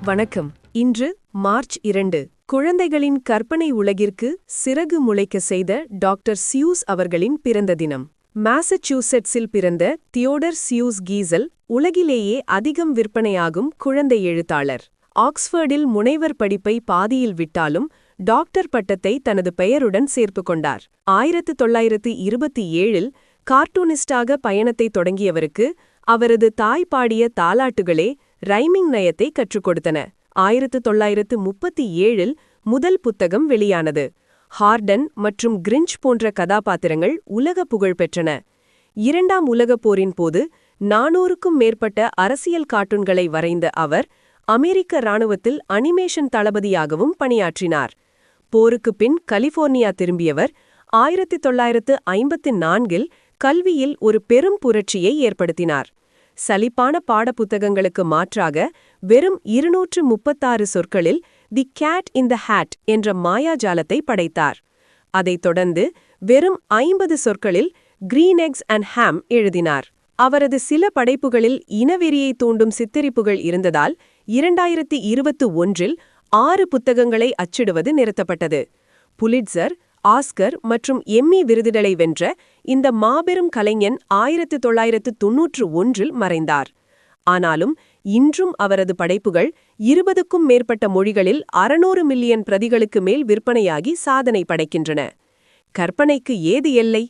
வணக்கம். இன்று மார்ச் 2 குழந்தைகளின் கற்பனை உலகிற்கு சிறகு முளைக்க செய்த டாக்டர் சியூஸ் அவர்களின் பிறந்த தினம். மாசச்சூசெட்ஸில் பிறந்த தியோடர் சியூஸ் கீசல் உலகிலேயே அதிகம் விற்பனையாகும் குழந்தை எழுத்தாளர். ஆக்ஸ்ஃபோர்டில் முனைவர் படிப்பை பாதியில் விட்டாலும் டாக்டர் பட்டத்தை தனது பெயருடன் சேர்த்து கொண்டார். 1927இல் கார்ட்டூனிஸ்டாக பயணத்தை தொடங்கியவருக்கு அவரது தாய் பாடிய தாலாட்டுகளே ரைமிங் நயத்தை கற்றுக் கொடுத்தன. 1937இல் முதல் புத்தகம் வெளியானது. ஹார்டன் மற்றும் கிரிஞ்ச் போன்ற கதாபாத்திரங்கள் உலக புகழ் பெற்றன. இரண்டாம் உலகப் போரின் போது 400க்கும் மேற்பட்ட அரசியல் கார்ட்டூன்களை வரைந்த அவர் அமெரிக்க இராணுவத்தில் அனிமேஷன் தளபதியாகவும் பணியாற்றினார். போருக்குப் பின் கலிபோர்னியா திரும்பியவர் 1954இல் கல்வியில் ஒரு பெரும் புரட்சியை ஏற்படுத்தினார். சலிப்பான பாடப்புத்தகங்களுக்கு மாற்றாக வெறும் 236 சொற்களில் தி கேட் இன் த ஹேட் என்ற மாயாஜாலத்தை படைத்தார். அதைத் தொடர்ந்து வெறும் 50 சொற்களில் கிரீன் எக்ஸ் அண்ட் ஹாம் எழுதினார். அவரது சில படைப்புகளில் இனவெறியை தூண்டும் சித்தரிப்புகள் இருந்ததால் 2021இல் 6 புத்தகங்களை அச்சிடுவது நிறுத்தப்பட்டது. புலிட்சர், ஆஸ்கர் மற்றும் எம்மி விருதுகளை வென்ற இந்த மாபெரும் கலைஞன் 1991இல் மறைந்தார். ஆனாலும் இன்றும் அவரது படைப்புகள் 20க்கும் மேற்பட்ட மொழிகளில் 600 மில்லியன் பிரதிகளுக்கு மேல் விற்பனையாகி சாதனை படைக்கின்றன. கற்பனைக்கு ஏது எல்லை?